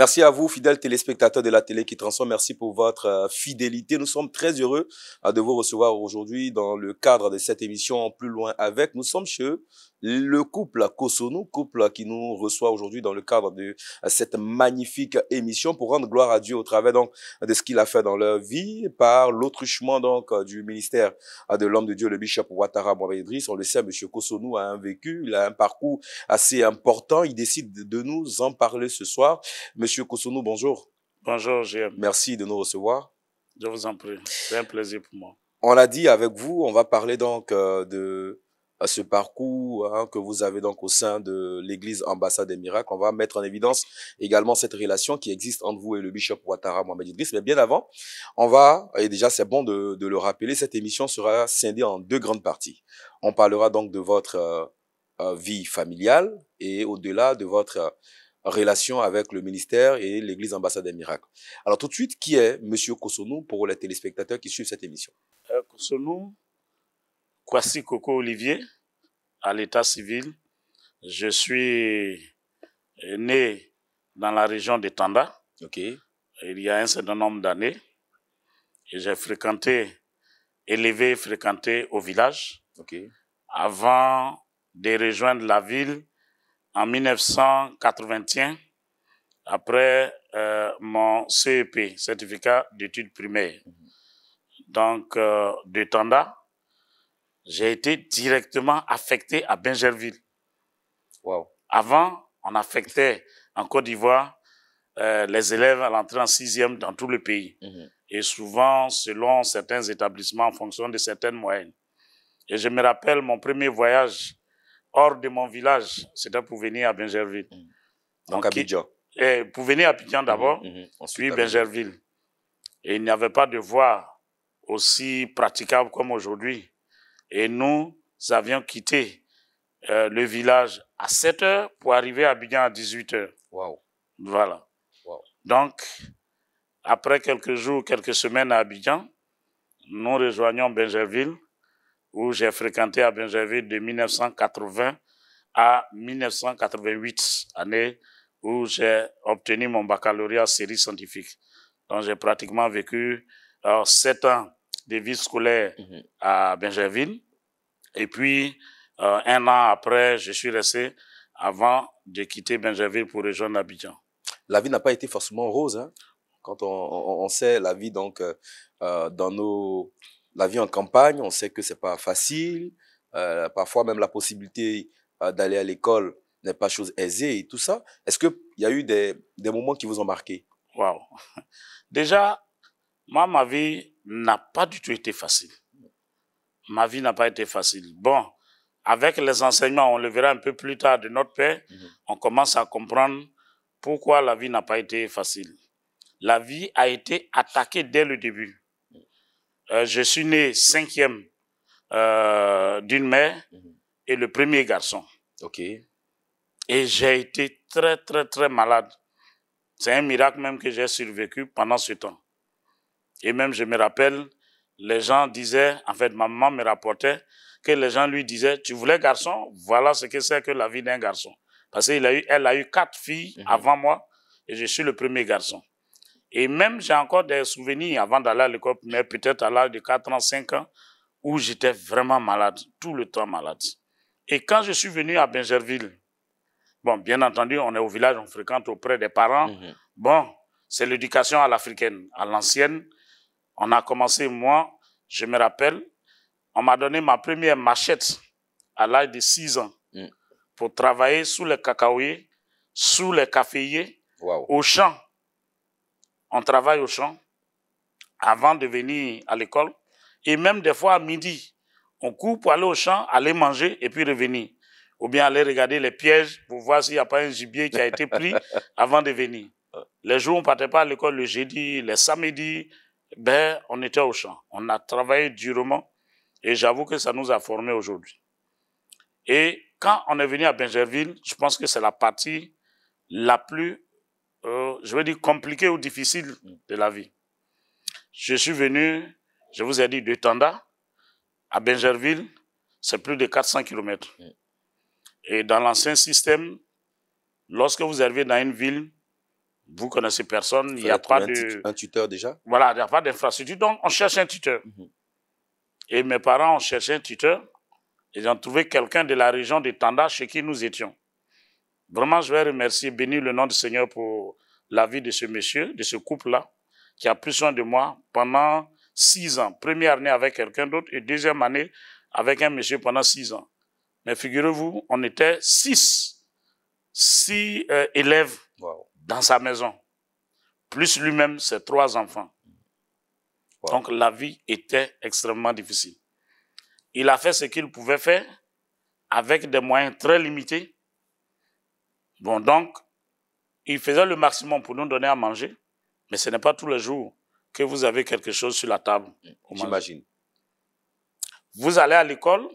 Merci à vous, fidèles téléspectateurs de la télé qui transforme. Merci pour votre fidélité. Nous sommes très heureux de vous recevoir aujourd'hui dans le cadre de cette émission Plus loin avec. Nous sommes chez eux, le couple Cosonou, couple qui nous reçoit aujourd'hui dans le cadre de cette magnifique émission pour rendre gloire à Dieu au travers donc de ce qu'il a fait dans leur vie par l'autruchement donc du ministère de l'homme de Dieu, le bishop Ouattara Mohamed Idriss. On le sait, monsieur Cosonou a un vécu, il a un parcours assez important. Il décide de nous en parler ce soir. Monsieur Cosonou, bonjour. Bonjour, JM. Merci de nous recevoir. Je vous en prie. C'est un plaisir pour moi. On l'a dit avec vous, on va parler donc de ce parcours que vous avez donc au sein de l'église Ambassade des Miracles. On va mettre en évidence également cette relation qui existe entre vous et le bishop Ouattara Mohamed Idriss. Mais bien avant, on va, et déjà c'est bon de le rappeler, cette émission sera scindée en deux grandes parties. On parlera donc de votre vie familiale et au-delà de votre relation avec le ministère et l'église Ambassade des Miracles. Alors tout de suite, qui est monsieur Cosonou pour les téléspectateurs qui suivent cette émission? Cosonou, Kwasi Coco Olivier, à l'état civil. Je suis né dans la région de Tanda. Ok. Il y a un certain nombre d'années. Et j'ai fréquenté au village. Ok. Avant de rejoindre la ville en 1981, après mon CEP, certificat d'études primaires. Donc, de Tanda, j'ai été directement affecté à Bingerville. Wow. Avant, on affectait en Côte d'Ivoire les élèves à l'entrée en 6e dans tout le pays. Et souvent, selon certains établissements, en fonction de certaines moyennes. Et je me rappelle mon premier voyage hors de mon village, c'était pour venir à Bingerville. Donc Abidjan. Pour venir à Abidjan d'abord, puis Bingerville. Et il n'y avait pas de voie aussi praticable comme aujourd'hui. Et nous avions quitté le village à 7 heures pour arriver à Abidjan à 18 heures. Wow. Voilà. Wow. Donc, après quelques jours, quelques semaines à Abidjan, nous rejoignons Bingerville, où j'ai fréquenté à Bingerville de 1980 à 1988, année où j'ai obtenu mon baccalauréat série scientifique. Donc, j'ai pratiquement vécu 7 ans de vie scolaire à Bingerville. Et puis, un an après, je suis resté avant de quitter Bingerville pour rejoindre Abidjan. La vie n'a pas été forcément rose, hein? Quand on sait la vie donc la vie en campagne, on sait que c'est pas facile. Parfois même la possibilité d'aller à l'école n'est pas chose aisée et tout ça. Est-ce que il y a eu des moments qui vous ont marqué? Wow. Déjà, moi, ma vie n'a pas du tout été facile. Ma vie n'a pas été facile. Bon, avec les enseignements, on le verra un peu plus tard de notre père, on commence à comprendre pourquoi la vie n'a pas été facile. La vie a été attaquée dès le début. Je suis né 5e d'une mère et le premier garçon. Ok. Et j'ai été très, très, très malade. C'est un miracle même que j'ai survécu pendant ce temps. Et même, je me rappelle, les gens disaient, en fait, ma maman me rapportait que les gens lui disaient, tu voulais garçon, voilà ce que c'est que la vie d'un garçon. Parce qu'elle a eu 4 filles avant moi et je suis le premier garçon. Et même, j'ai encore des souvenirs avant d'aller à l'école, mais peut-être à l'âge de 4 ans, 5 ans, où j'étais vraiment malade, tout le temps malade. Et quand je suis venu à Bingerville, bon, bien entendu, on est au village, on fréquente auprès des parents. Bon, c'est l'éducation à l'africaine, à l'ancienne. On a commencé, moi, je me rappelle, on m'a donné ma première machette à l'âge de 6 ans pour travailler sous les cacaoyers, sous les caféiers, au champ. On travaille au champ avant de venir à l'école. Et même des fois à midi, on court pour aller au champ, aller manger et puis revenir. Ou bien aller regarder les pièges pour voir s'il n'y a pas un gibier qui a été pris avant de venir. Les jours où on ne partait pas à l'école, le jeudi, les samedis, ben, on était au champ. On a travaillé durement et j'avoue que ça nous a formés aujourd'hui. Et quand on est venu à Bingerville, je pense que c'est la partie la plus, je veux dire, compliquée ou difficile de la vie. Je suis venu, je vous ai dit, de Tanda à Bingerville, c'est plus de 400 km. Et dans l'ancien système, lorsque vous arrivez dans une ville, Vous connaissez personne, il n'y a pas de... Un tuteur déjà? Voilà, il n'y a pas d'infrastructure, donc on cherche un tuteur. Et mes parents ont cherché un tuteur. Ils ont trouvé quelqu'un de la région de Tanda chez qui nous étions. Vraiment, je vais remercier, bénir le nom du Seigneur pour la vie de ce monsieur, de ce couple-là, qui a pris soin de moi pendant 6 ans. Première année avec quelqu'un d'autre et deuxième année avec un monsieur pendant 6 ans. Mais figurez-vous, on était 6 élèves dans sa maison, plus lui-même ses 3 enfants. Donc la vie était extrêmement difficile. Il a fait ce qu'il pouvait faire avec des moyens très limités. Bon, donc, il faisait le maximum pour nous donner à manger, mais ce n'est pas tous les jours que vous avez quelque chose sur la table. J'imagine. Vous allez à l'école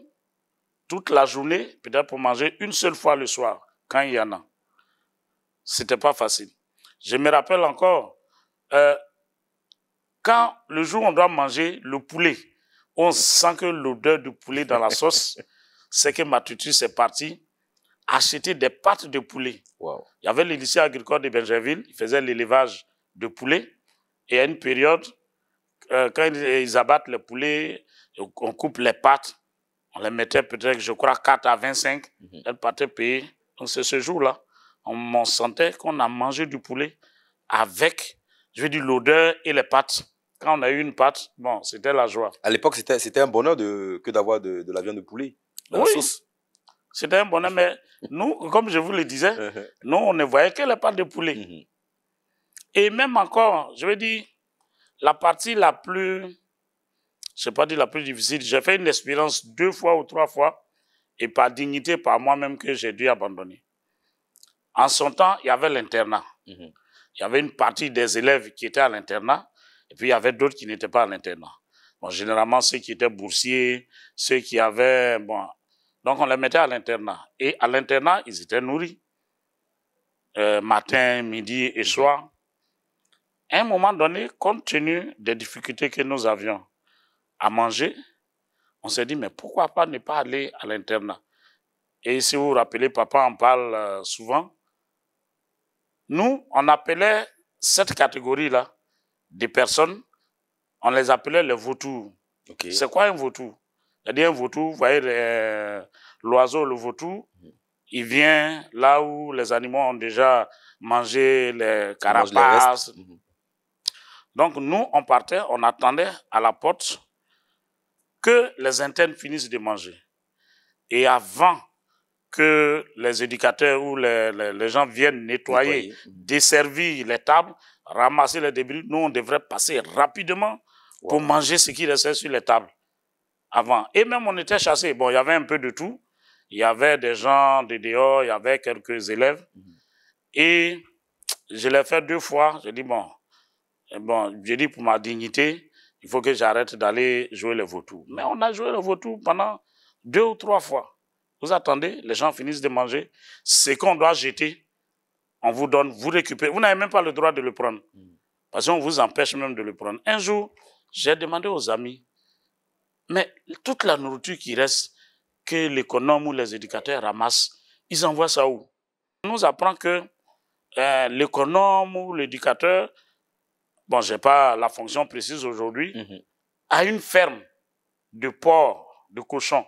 toute la journée, peut-être pour manger une seule fois le soir, quand il y en a. C'était pas facile. Je me rappelle encore, quand le jour où on doit manger le poulet, on sent que l'odeur du poulet dans la sauce, c'est que ma tutrice est partie acheter des pâtes de poulet. Wow. Il y avait le lycée agricole de Benjerville, il faisait l'élevage de poulet. Et à une période, quand ils abattent les poulets, on coupe les pattes, on les mettait peut-être, je crois, 4 à 25, elles partaient payer. Donc c'est ce jour-là, on sentait qu'on a mangé du poulet avec, je veux dire, l'odeur et les pâtes. Quand on a eu une pâte, bon, c'était la joie. À l'époque, c'était un bonheur que d'avoir de la viande de poulet dans la sauce. C'était un bonheur, mais nous, comme je vous le disais, nous, on ne voyait que les pâtes de poulet. Et même encore, je veux dire, la partie la plus, je ne sais pas dire la plus difficile, j'ai fait une expérience 2 fois ou 3 fois, et par dignité, par moi-même, que j'ai dû abandonner. En son temps, il y avait l'internat. Il y avait une partie des élèves qui étaient à l'internat, et puis il y avait d'autres qui n'étaient pas à l'internat. Bon, généralement, ceux qui étaient boursiers, ceux qui avaient... Bon, donc, on les mettait à l'internat. Et à l'internat, ils étaient nourris. Matin, midi et soir. À un moment donné, compte tenu des difficultés que nous avions à manger, on s'est dit, mais pourquoi pas ne pas aller à l'internat? Et si vous vous rappelez, papa en parle souvent. Nous, on appelait cette catégorie-là des personnes, on les appelait les vautours. Okay. C'est quoi un vautour? C'est-à-dire un vautour, vous voyez l'oiseau, le vautour, il vient là où les animaux ont déjà mangé les carapaces. Donc nous, on partait, on attendait à la porte que les internes finissent de manger. Et avant que les éducateurs ou les gens viennent nettoyer, desservir les tables, ramasser les débris, nous, on devrait passer rapidement pour manger ce qui restait sur les tables avant. Et même, on était chassés. Bon, il y avait un peu de tout. Il y avait des gens de dehors, il y avait quelques élèves. Et je l'ai fait 2 fois. J'ai dit, bon, j'ai dit pour ma dignité, il faut que j'arrête d'aller jouer les vautours. Mais on a joué les vautours pendant 2 ou 3 fois. Vous attendez, les gens finissent de manger. Ce qu'on doit jeter, on vous donne, vous récupérez. Vous n'avez même pas le droit de le prendre. Parce qu'on vous empêche même de le prendre. Un jour, j'ai demandé aux amis, mais toute la nourriture qui reste, que l'économe ou les éducateurs ramassent, ils envoient ça où? On nous apprend que l'économe ou l'éducateur, bon, je n'ai pas la fonction précise aujourd'hui, a une ferme de porc, de cochon.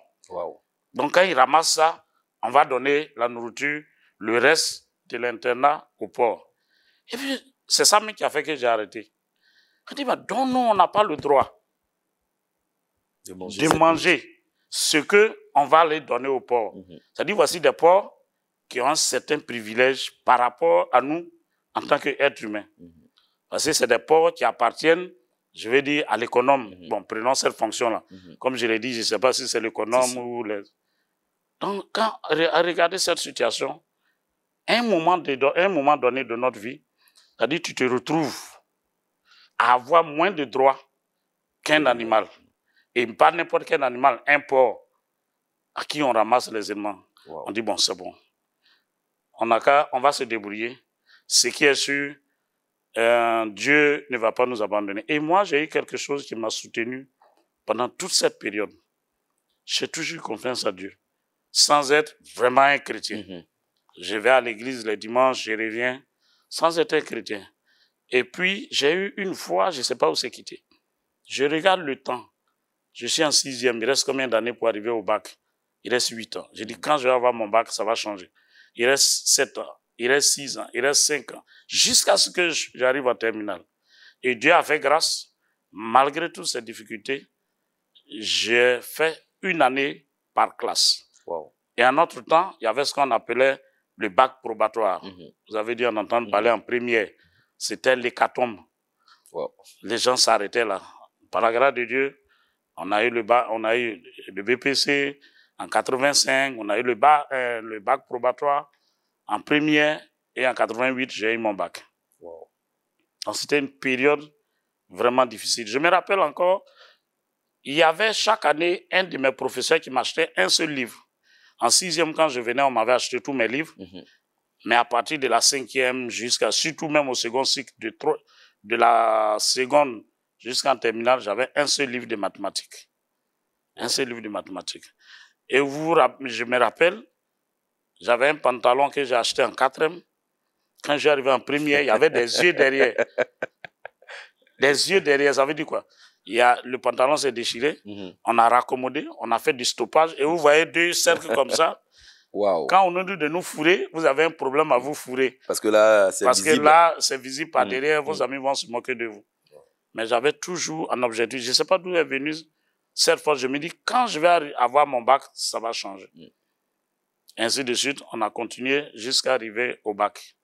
Donc, quand il ramasse ça, on va donner la nourriture, le reste de l'internat au porc. Et puis, c'est ça même qui a fait que j'ai arrêté. On dit, donc nous, on n'a pas le droit de manger ce qu'on va aller donner au porc. C'est-à-dire, voici des porcs qui ont un certain privilège par rapport à nous en tant qu'êtres humains. Parce que c'est des porcs qui appartiennent, je vais dire, à l'économe. Bon, prenons cette fonction-là. Comme je l'ai dit, je ne sais pas si c'est l'économe ou les... Donc, quand on regarde cette situation, à un moment donné de notre vie, c'est-à-dire tu te retrouves à avoir moins de droits qu'un animal. Et pas n'importe quel animal, un porc, à qui on ramasse les éléments. On dit, bon, c'est bon. On va se débrouiller. Ce qui est sûr, Dieu ne va pas nous abandonner. Et moi, j'ai eu quelque chose qui m'a soutenu pendant toute cette période. J'ai toujours eu confiance à Dieu, sans être vraiment un chrétien. Je vais à l'église les dimanches, je reviens sans être chrétien. Et puis, j'ai eu une fois, je ne sais pas où c'est quitté. Je regarde le temps. Je suis en 6e. Il reste combien d'années pour arriver au bac? Il reste 8 ans. J'ai dit, quand je vais avoir mon bac, ça va changer. Il reste 7 ans. Il reste 6 ans. Il reste 5 ans. Jusqu'à ce que j'arrive en terminale. Et Dieu a fait grâce. Malgré toutes ces difficultés, j'ai fait une année par classe. Wow. Et en notre temps, il y avait ce qu'on appelait le bac probatoire. Vous avez dû en entendre parler en première. C'était l'hécatombe. Wow. Les gens s'arrêtaient là. Par la grâce de Dieu, on a eu le BPC en 85, on a eu le bac probatoire en première, et en 88, j'ai eu mon bac. Wow. Donc c'était une période vraiment difficile. Je me rappelle encore, il y avait chaque année un de mes professeurs qui m'achetait un seul livre. En 6e, quand je venais, on m'avait acheté tous mes livres. Mais à partir de la 5e surtout même au second cycle, de la seconde jusqu'en terminale, j'avais un seul livre de mathématiques. Un seul livre de mathématiques. Et je me rappelle, j'avais un pantalon que j'ai acheté en 4e. Quand j'ai arrivé en première, il y avait des yeux derrière. Des yeux derrière, ça veut dire quoi? Le pantalon s'est déchiré, on a raccommodé, on a fait du stoppage, et vous voyez 2 cercles comme ça. Wow. Quand on nous dit de nous fourrer, vous avez un problème à vous fourrer. Parce que là, c'est visible. Parce que là, c'est visible par derrière, vos amis vont se moquer de vous. Mais j'avais toujours un objectif. Je ne sais pas d'où est venu cette fois. Je me dis, quand je vais avoir mon bac, ça va changer. Ainsi de suite, on a continué jusqu'à arriver au bac.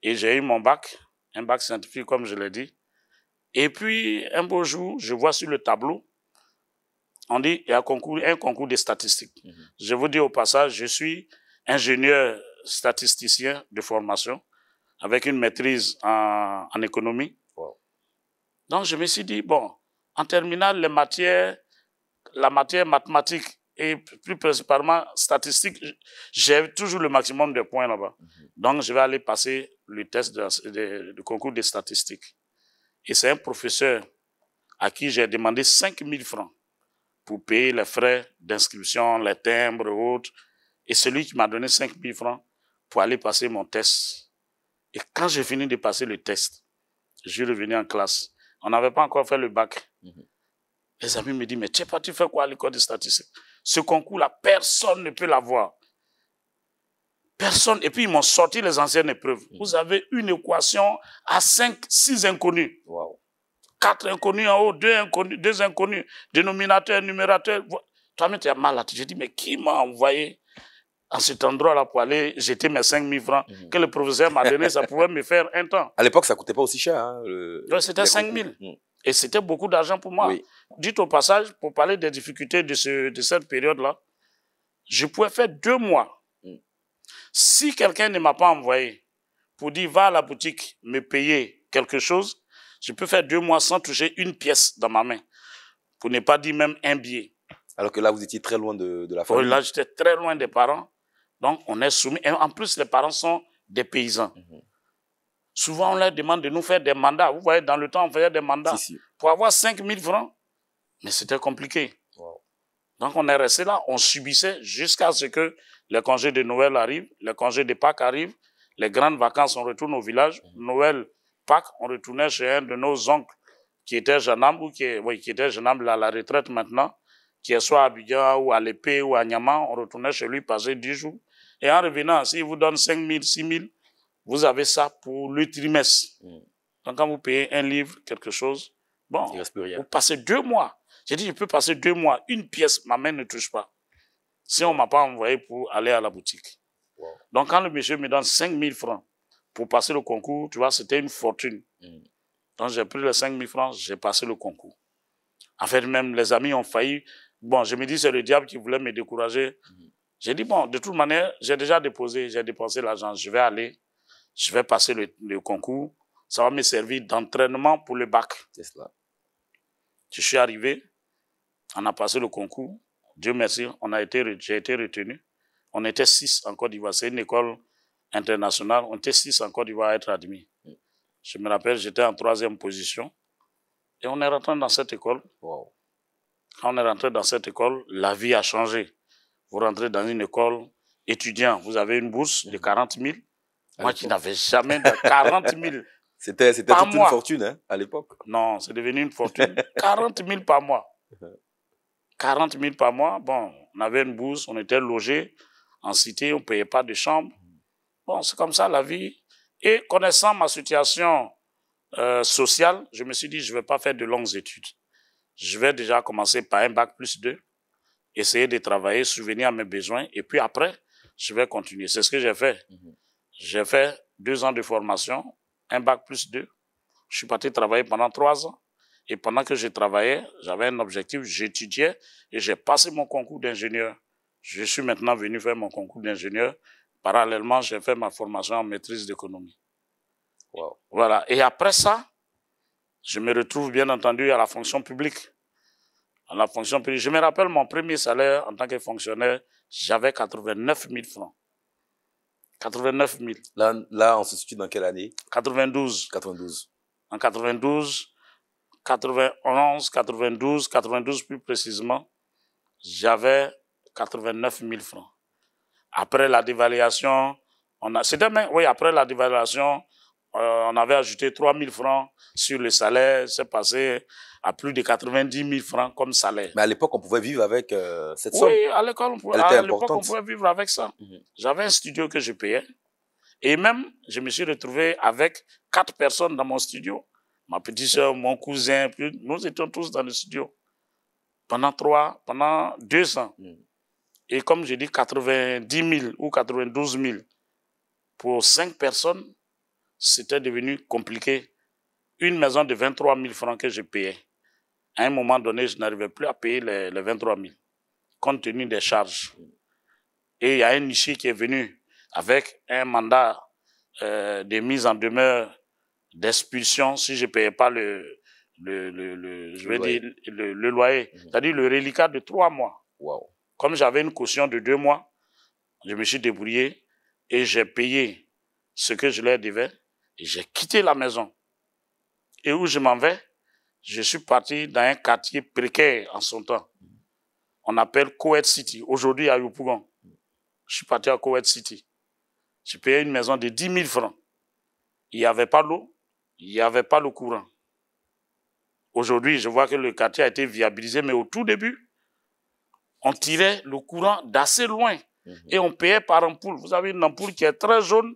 Et j'ai eu mon bac, un bac scientifique, comme je l'ai dit. Et puis, un beau jour, je vois sur le tableau, on dit, il y a un concours de statistiques. Je vous dis au passage, je suis ingénieur statisticien de formation, avec une maîtrise en économie. Wow. Donc, je me suis dit, bon, en terminale, la matière mathématique et plus principalement statistique, j'ai toujours le maximum de points là-bas. Donc, je vais aller passer le test du concours de statistiques. Et c'est un professeur à qui j'ai demandé 5 000 francs pour payer les frais d'inscription, les timbres et autres. Et celui qui m'a donné 5 000 francs pour aller passer mon test. Et quand j'ai fini de passer le test, je suis revenu en classe. On n'avait pas encore fait le bac. Les amis me disent, mais tu fais quoi à l'école de statistique? Ce concours-là, personne ne peut l'avoir. Personne. Et puis, ils m'ont sorti les anciennes épreuves. Vous avez une équation à 6 inconnus. Wow. 4 inconnus en haut, 2 inconnus, dénominateur, numérateur. Toi-même, tu as mal à te. J'ai dit, mais qui m'a envoyé à cet endroit-là pour aller jeter mes 5 000 francs que le professeur m'a donné, ça pouvait me faire un temps. À l'époque, ça ne coûtait pas aussi cher. Hein, c'était 5 000. Et c'était beaucoup d'argent pour moi. Oui. Dites au passage, pour parler des difficultés de cette période-là, je pouvais faire 2 mois. Si quelqu'un ne m'a pas envoyé pour dire, va à la boutique me payer quelque chose, je peux faire 2 mois sans toucher une pièce dans ma main. Pour ne pas dire même un billet. Alors que là, vous étiez très loin de la famille. Oui, là, j'étais très loin des parents. Donc, on est soumis. Et en plus, les parents sont des paysans. Souvent, on leur demande de nous faire des mandats. Vous voyez, dans le temps, on faisait des mandats. Si. Pour avoir 5 000 francs. Mais c'était compliqué. Wow. Donc, on est resté là. On subissait jusqu'à ce que les congés de Noël arrivent, les congés de Pâques arrivent, les grandes vacances, on retourne au village. Noël, Pâques, on retournait chez un de nos oncles qui était gendarme, ou qui était gendarme à la retraite maintenant, qui est soit à Abidjan ou à l'Épée ou à Niamey. On retournait chez lui passer 10 jours. Et en revenant, s'il vous donne 5 000, 6 000, vous avez ça pour le trimestre. Donc, quand vous payez un livre, quelque chose, bon, il reste plus rien. Vous passez 2 mois. J'ai dit, je peux passer 2 mois. Une pièce, ma main ne touche pas. Si on ne m'a pas envoyé pour aller à la boutique. Wow. Donc, quand le monsieur me donne 5 000 francs pour passer le concours, tu vois, c'était une fortune. Donc, j'ai pris les 5 000 francs, j'ai passé le concours. En fait, même les amis ont failli. Bon, je me dis, c'est le diable qui voulait me décourager. J'ai dit, bon, de toute manière, j'ai déjà déposé, j'ai dépensé l'argent. Je vais aller, je vais passer le concours. Ça va me servir d'entraînement pour le bac. C'est cela. Je suis arrivé, on a passé le concours. Dieu merci, j'ai été retenu. On était 6 en Côte d'Ivoire. C'est une école internationale. On était 6 en Côte d'Ivoire à être admis. Je me rappelle, j'étais en 3e position. Et on est rentré dans cette école. Wow. Quand on est rentré dans cette école, la vie a changé. Vous rentrez dans une école étudiant, vous avez une bourse de 40 000. Moi qui n'avais jamais de 40 000 C'était toute une fortune hein, à l'époque. Non, c'est devenu une fortune. 40 000 par mois. 40 000 par mois. Bon, on avait une bourse, on était logés en cité, on ne payait pas de chambre. Bon, c'est comme ça la vie. Et connaissant ma situation sociale, je me suis dit, je ne vais pas faire de longues études. Je vais déjà commencer par un bac plus 2, essayer de travailler, subvenir à mes besoins, et puis après, je vais continuer. C'est ce que j'ai fait. J'ai fait 2 ans de formation, un bac plus 2. Je suis parti travailler pendant 3 ans. Et pendant que je travaillais, j'avais un objectif, j'étudiais et j'ai passé mon concours d'ingénieur. Je suis maintenant venu faire mon concours d'ingénieur. Parallèlement, j'ai fait ma formation en maîtrise d'économie. Wow. Voilà. Et après ça, je me retrouve bien entendu à la fonction publique. À la fonction publique. Je me rappelle mon premier salaire en tant que fonctionnaire, j'avais 89 000 francs. 89 000. Là, on se situe dans quelle année? 92. 92. En 92, 91, 92 plus précisément, j'avais 89 000 francs. Après la dévaluation, après la dévaluation, on avait ajouté 3 000 francs sur le salaire, c'est passé à plus de 90 000 francs comme salaire. Mais à l'époque, on pouvait vivre avec cette somme. Oui, à l'époque, on pouvait vivre avec ça. J'avais un studio que je payais. Et même, je me suis retrouvé avec 4 personnes dans mon studio. Ma petite soeur, mon cousin, nous étions tous dans le studio. Pendant 2 ans. Et comme je dis, 90 000 ou 92 000 pour 5 personnes, c'était devenu compliqué. Une maison de 23 000 francs que je payais. À un moment donné, je n'arrivais plus à payer les 23 000, compte tenu des charges. Et il y a un huissier qui est venu avec un mandat de mise en demeure d'expulsion si je ne payais pas le loyer. C'est-à-dire le reliquat de 3 mois. Wow. Comme j'avais une caution de 2 mois, je me suis débrouillé et j'ai payé ce que je leur devais et j'ai quitté la maison. Et où je m'en vais? Je suis parti dans un quartier précaire en son temps. On appelle Koweït City, aujourd'hui à Yopougon. Je suis parti à Koweït City. J'ai payé une maison de 10 000 francs. Il n'y avait pas l'eau, il n'y avait pas le courant. Aujourd'hui, je vois que le quartier a été viabilisé, mais au tout début, on tirait le courant d'assez loin et on payait par ampoule. Vous avez une ampoule qui est très jaune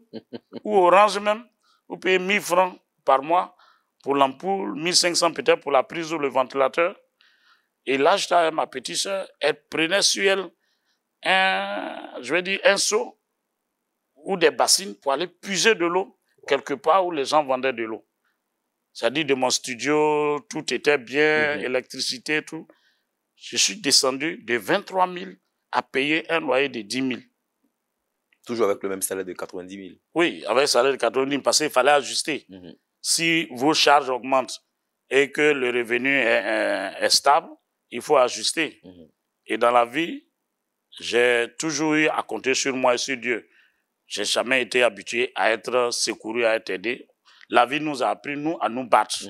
ou orange même. Vous payez 1 000 francs par mois pour l'ampoule, 1 500 peut-être pour la prise ou le ventilateur. Et là, j'étais avec ma petite soeur, elle prenait sur elle un seau ou des bassines pour aller puiser de l'eau quelque part où les gens vendaient de l'eau. C'est-à-dire de mon studio, tout était bien, électricité, tout. Je suis descendu de 23 000 à payer un loyer de 10 000. Toujours avec le même salaire de 90 000. Oui, avec le salaire de 90 000 parce qu'il fallait ajuster. Si vos charges augmentent et que le revenu est stable, il faut ajuster. Et dans la vie, j'ai toujours eu à compter sur moi et sur Dieu. J'ai jamais été habitué à être secouru, à être aidé. La vie nous a appris, nous, à nous battre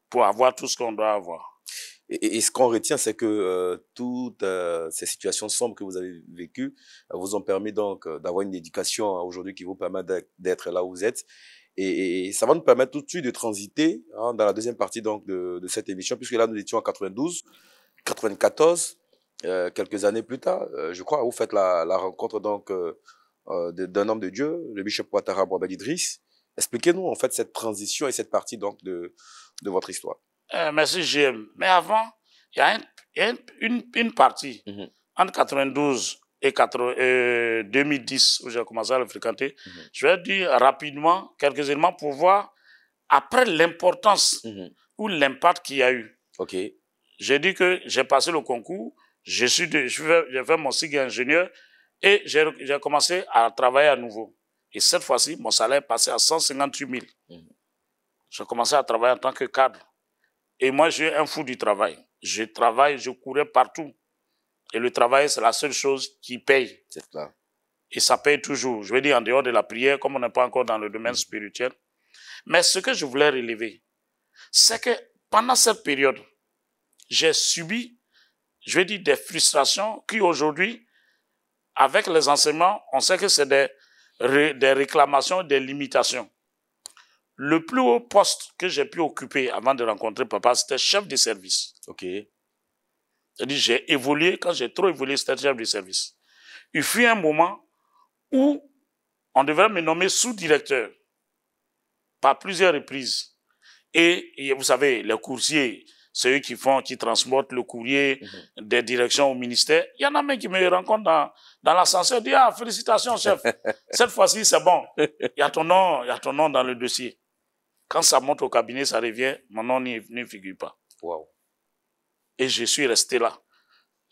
pour avoir tout ce qu'on doit avoir. Et ce qu'on retient, c'est que toutes ces situations sombres que vous avez vécues vous ont permis donc d'avoir une éducation aujourd'hui qui vous permet d'être là où vous êtes. Et ça va nous permettre tout de suite de transiter dans la deuxième partie donc de cette émission, puisque là, nous étions en 92, 94, quelques années plus tard, je crois, vous faites la rencontre donc d'un homme de Dieu, le bishop Ouattara Mohamed Idriss. Expliquez-nous en fait cette transition et cette partie donc de votre histoire. Merci, JM. Mais avant, il y a une partie entre 92 et 2010 où j'ai commencé à le fréquenter. Je vais dire rapidement quelques éléments pour voir après l'importance ou l'impact qu'il y a eu. Ok. J'ai dit que j'ai passé le concours, j'ai fait mon cycle ingénieur et j'ai commencé à travailler à nouveau. Et cette fois-ci, mon salaire est passé à 158 000. J'ai commencé à travailler en tant que cadre. Et moi, j'ai un fou du travail. Je travaille, je courais partout. Et le travail, c'est la seule chose qui paye. C'est ça. Et ça paye toujours. Je veux dire, en dehors de la prière, comme on n'est pas encore dans le domaine spirituel. Mais ce que je voulais relever, c'est que pendant cette période, j'ai subi, je veux dire, des frustrations qui aujourd'hui, avec les enseignements, on sait que c'est des réclamations, des limitations. Le plus haut poste que j'ai pu occuper avant de rencontrer papa, c'était chef de service. Ok. C'est-à-dire, j'ai évolué, quand j'ai trop évolué, c'était chef de service. Il fut un moment où on devait me nommer sous-directeur par plusieurs reprises. Et vous savez, les coursiers, ceux qui transportent le courrier des directions au ministère, il y en a même qui me rencontrent dans l'ascenseur, disent, ah, félicitations, chef. Cette fois-ci, c'est bon. Il y a ton nom dans le dossier. Quand ça monte au cabinet, ça revient, mon nom n'y figure pas. Wow. Et je suis resté là.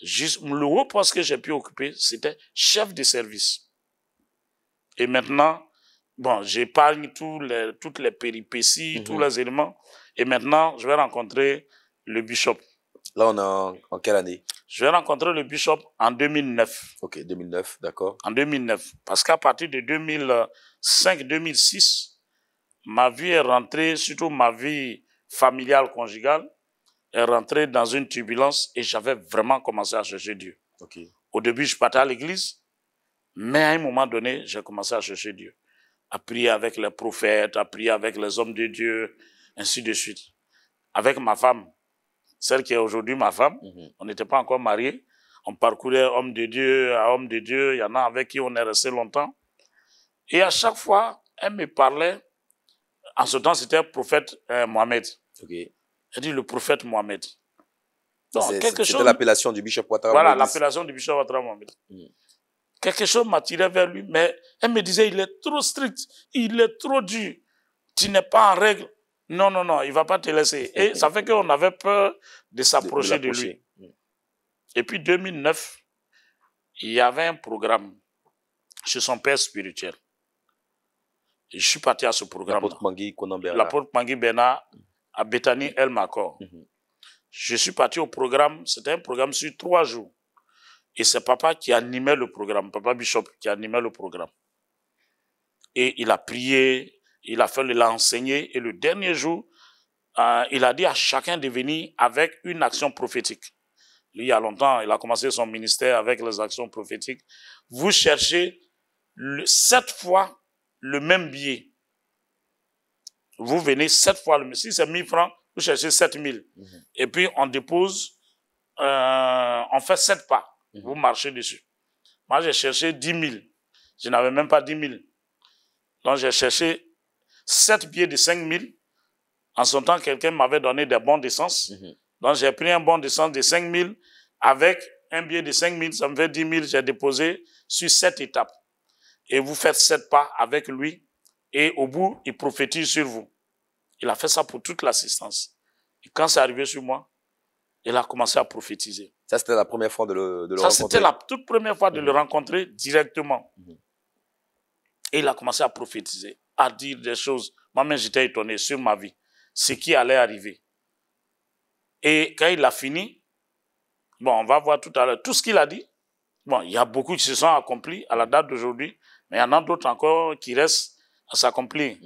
Juste, le haut poste que j'ai pu occuper, c'était chef de service. Et maintenant, bon, j'épargne toutes les péripéties, tous les éléments. Et maintenant, je vais rencontrer le bishop. Là, on est en quelle année? Je vais rencontrer le bishop en 2009. Ok, 2009, d'accord. En 2009. Parce qu'à partir de 2005-2006, ma vie est rentrée, surtout ma vie familiale, conjugale, est rentrée dans une turbulence et j'avais vraiment commencé à chercher Dieu. Okay. Au début, je partais à l'église, mais à un moment donné, j'ai commencé à chercher Dieu. À prier avec les prophètes, à prier avec les hommes de Dieu, ainsi de suite. Avec ma femme, celle qui est aujourd'hui ma femme, on n'était pas encore mariés. On parcourait homme de Dieu à homme de Dieu. Il y en a avec qui on est resté longtemps. Et à chaque fois, elle me parlait. En ce temps, c'était le prophète Mohamed. Okay. Elle dit le prophète Mohamed. C'était l'appellation du bishop Ouattara. Voilà, l'appellation du bishop Ouattara Mohamed. Quelque chose m'attirait vers lui, mais elle me disait, il est trop strict, il est trop dur, tu n'es pas en règle. Non, non, non, il ne va pas te laisser. Et ça fait qu'on avait peur de s'approcher de lui. Et puis 2009, il y avait un programme chez son père spirituel. Et je suis parti à ce programme. L'apôtre Mangui Bernard à Bethany El Makor. Je suis parti au programme, c'était un programme sur 3 jours. Et c'est papa qui animait le programme, papa Bishop qui animait le programme. Et il a prié, il a enseigné, et le dernier jour, il a dit à chacun de venir avec une action prophétique. Lui, il y a longtemps, il a commencé son ministère avec les actions prophétiques. Vous cherchez 7 fois le même billet. Vous venez 7 fois le même. Si c'est 1000 francs, vous cherchez 7000. Et puis, on dépose, on fait 7 pas. Vous marchez dessus. Moi, j'ai cherché 10 000. Je n'avais même pas 10 000. Donc, j'ai cherché 7 billets de 5 000. En son temps, quelqu'un m'avait donné des bons d'essence. Donc, j'ai pris un bon d'essence de 5 000 avec un billet de 5 000. Ça me fait 10 000. J'ai déposé sur 7 étapes. Et vous faites 7 pas avec lui. Et au bout, il prophétise sur vous. Il a fait ça pour toute l'assistance. Et quand c'est arrivé sur moi, il a commencé à prophétiser. Ça, c'était la première fois de le rencontrer? Ça, c'était la toute première fois de le rencontrer directement. Et il a commencé à prophétiser, à dire des choses. Moi-même, j'étais étonné sur ma vie, ce qui allait arriver. Et quand il a fini, bon, on va voir tout à l'heure, tout ce qu'il a dit. Bon, il y a beaucoup qui se sont accomplis à la date d'aujourd'hui, mais il y en a d'autres encore qui restent à s'accomplir.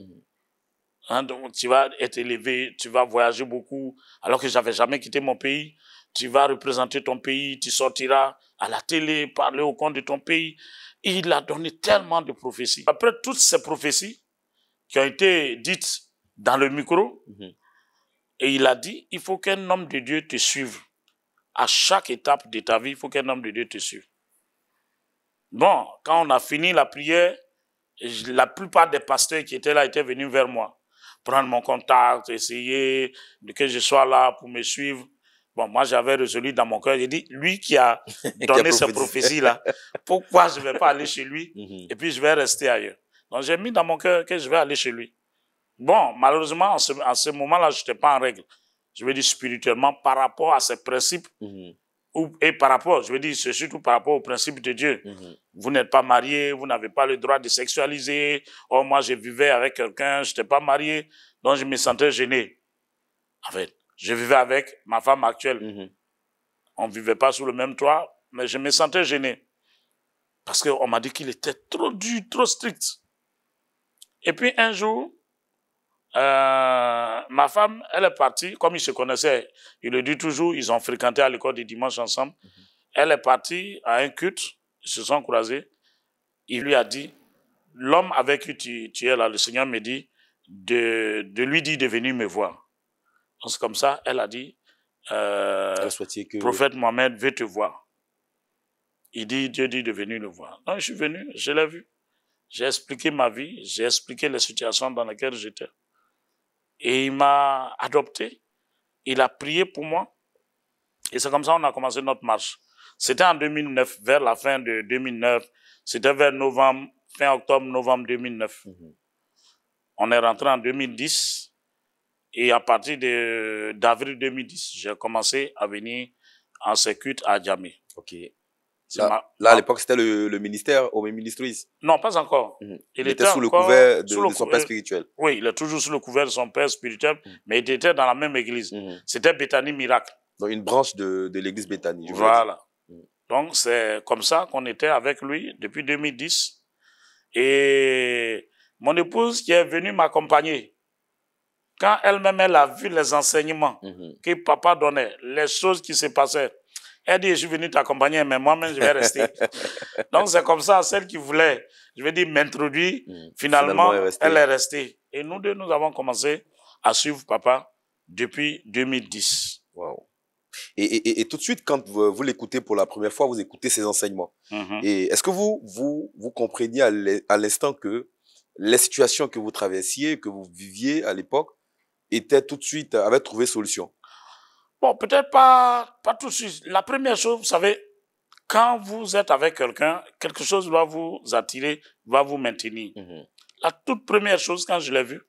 Hein, donc, tu vas être élevé, tu vas voyager beaucoup, alors que j'avais jamais quitté mon pays. Tu vas représenter ton pays, tu sortiras à la télé, parler au compte de ton pays. Et il a donné tellement de prophéties. Après toutes ces prophéties qui ont été dites dans le micro, et il a dit, il faut qu'un homme de Dieu te suive. À chaque étape de ta vie, il faut qu'un homme de Dieu te suive. Bon, quand on a fini la prière, la plupart des pasteurs qui étaient là étaient venus vers moi. Prendre mon contact, essayer que je sois là pour me suivre. Bon, moi, j'avais résolu dans mon cœur, j'ai dit, lui qui a donné ces prophéties-là, pourquoi je ne vais pas aller chez lui et puis je vais rester ailleurs? Donc, j'ai mis dans mon cœur que je vais aller chez lui. Bon, malheureusement, en ce moment-là, je n'étais pas en règle. Je veux dire spirituellement, par rapport à ces principes, et par rapport, je veux dire, c'est surtout par rapport aux principes de Dieu. Vous n'êtes pas marié, vous n'avez pas le droit de sexualiser. Oh, moi, je vivais avec quelqu'un, je n'étais pas marié, donc je me sentais gêné. En fait, je vivais avec ma femme actuelle. On ne vivait pas sous le même toit, mais je me sentais gêné. Parce qu'on m'a dit qu'il était trop dur, trop strict. Et puis un jour, ma femme, elle est partie, comme ils se connaissaient, il le dit toujours, ils ont fréquenté à l'école des dimanches ensemble. Elle est partie à un culte, ils se sont croisés. Il lui a dit, l'homme avec qui tu es là, le Seigneur me dit de lui dire de venir me voir. Donc c'est comme ça, elle a dit, Elle souhaitait que... prophète Mohamed veut te voir. Dieu dit de venir le voir. Donc je suis venu, je l'ai vu. J'ai expliqué ma vie, j'ai expliqué les situations dans lesquelles j'étais. Et il m'a adopté. Il a prié pour moi. Et c'est comme ça qu'on a commencé notre marche. C'était en 2009, vers la fin de 2009. C'était vers novembre, fin octobre, novembre 2009. On est rentré en 2010. Et à partir d'avril 2010, j'ai commencé à venir en circuit à Djamé. Ok. Là, à l'époque, c'était le ministère au ministries. Non, pas encore. Il était sous le couvert de son père spirituel. Oui, il est toujours sous le couvert de son père spirituel, mais il était dans la même église. C'était Bethany Miracle. Donc, une branche de l'église Bethany. Voilà. Donc, c'est comme ça qu'on était avec lui depuis 2010. Et mon épouse qui est venue m'accompagner, quand elle-même, elle a vu les enseignements que papa donnait, les choses qui se passaient, elle dit, je suis venu t'accompagner, mais moi-même, je vais rester. Donc, c'est comme ça, celle qui voulait, je vais dire, m'introduire, finalement, elle est restée. Et nous deux, nous avons commencé à suivre papa depuis 2010. Wow. Et tout de suite, quand vous l'écoutez pour la première fois, vous écoutez ses enseignements. Et est-ce que vous compreniez à l'instant que les situations que vous traversiez, que vous viviez à l'époque, étaient tout de suite, avaient trouvé solution? Bon, peut-être pas tout de suite. La première chose, vous savez, quand vous êtes avec quelqu'un, quelque chose doit vous attirer, va vous maintenir. La toute première chose, quand je l'ai vu,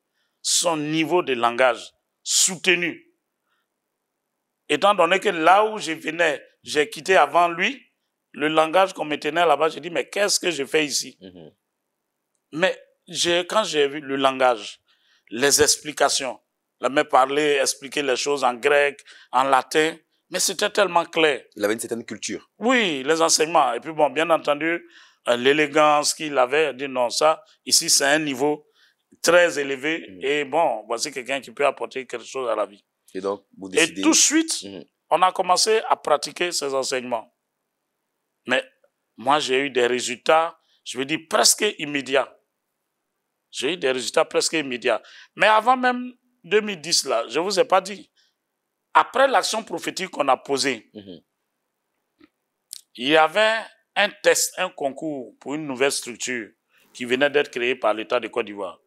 son niveau de langage soutenu. Étant donné que là où je venais, j'ai quitté avant lui, le langage qu'on me tenait là-bas, j'ai dit, mais qu'est-ce que je fais ici? Mais quand j'ai vu le langage, les explications, la mère parler, expliquer les choses en grec, en latin, mais c'était tellement clair. Il avait une certaine culture. Oui, les enseignements. Et puis bon, bien entendu, l'élégance qu'il avait, dit non, ça, ici c'est un niveau très élevé et bon, voici quelqu'un qui peut apporter quelque chose à la vie. Et donc, vous décidez... Et tout de suite, on a commencé à pratiquer ces enseignements. Mais moi, j'ai eu des résultats, je veux dire, presque immédiats. J'ai eu des résultats presque immédiats. Mais avant même 2010, là, je ne vous ai pas dit. Après l'action prophétique qu'on a posée, il y avait un test, un concours pour une nouvelle structure qui venait d'être créée par l'État de Côte d'Ivoire.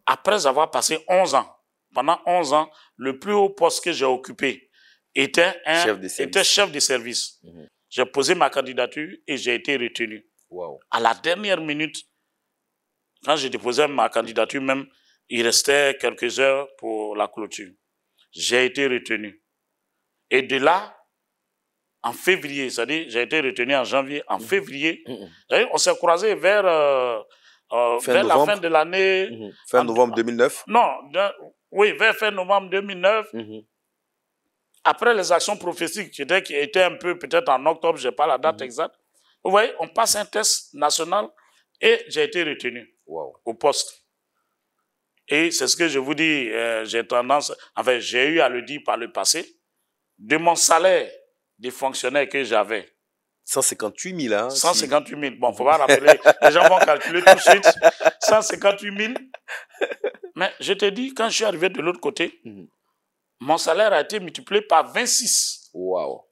Après avoir passé 11 ans, pendant 11 ans, le plus haut poste que j'ai occupé était chef de service. J'ai posé ma candidature et j'ai été retenu. Wow. À la dernière minute, quand j'ai déposé ma candidature même, il restait quelques heures pour la clôture. J'ai été retenu. Et de là, en février, c'est-à-dire j'ai été retenu en janvier, en février, on s'est croisés vers la fin de l'année. Fin novembre 2009? Non, oui, vers fin novembre 2009. Après les actions prophétiques qui étaient un peu peut-être en octobre, je n'ai pas la date exacte. Vous voyez, on passe un test national et j'ai été retenu au poste. Et c'est ce que je vous dis, j'ai eu à le dire par le passé, de mon salaire de fonctionnaire que j'avais. 158 000, hein? 158 000. Bon, il ne faut pas rappeler, les gens vont calculer tout de suite. 158 000. Mais je te dis, quand je suis arrivé de l'autre côté, mon salaire a été multiplié par 26. Wow.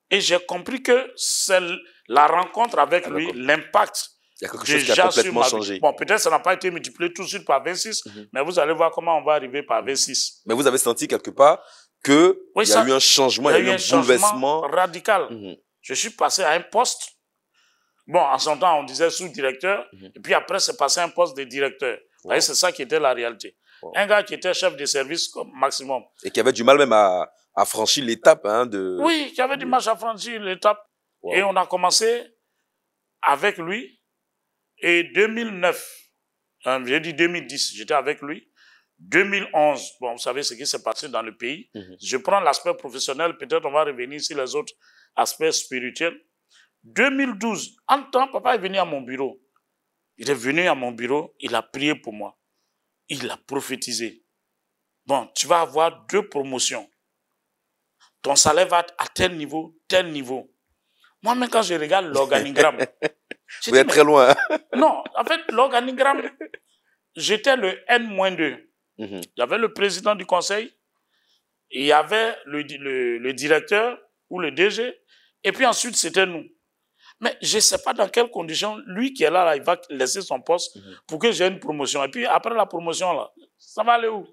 Et j'ai compris que c'est la rencontre avec lui, l'impact. Il y a quelque chose qui a complètement changé. Bon, peut-être ça n'a pas été multiplié tout de suite par 26, mais vous allez voir comment on va arriver par 26. Mais vous avez senti quelque part qu'il y a eu un changement, il y a eu un bouleversement radical. Je suis passé à un poste. Bon, en son temps, on disait sous-directeur, et puis après, c'est passé à un poste de directeur. Vous voyez, c'est ça qui était la réalité. Un gars qui était chef de service comme maximum. Et qui avait du mal même à franchir l'étape. Oui, qui avait du mal à franchir l'étape. Et on a commencé avec lui. Et 2009, j'ai dit 2010, j'étais avec lui. 2011, bon, vous savez ce qui s'est passé dans le pays. Je prends l'aspect professionnel, peut-être on va revenir sur les autres aspects spirituels. 2012, en temps, papa est venu à mon bureau. Il est venu à mon bureau, il a prié pour moi. Il a prophétisé. Bon, tu vas avoir 2 promotions. Ton salaire va être à tel niveau, tel niveau. Moi-même, quand je regarde l'organigramme, Vous êtes très loin. Non, en fait, l'organigramme, j'étais le N-2. Il y avait le président du conseil, il y avait le directeur ou le DG, et puis ensuite, c'était nous. Mais je ne sais pas dans quelles conditions, lui qui est là, il va laisser son poste pour que j'ai une promotion. Et puis après la promotion, là, ça va aller où?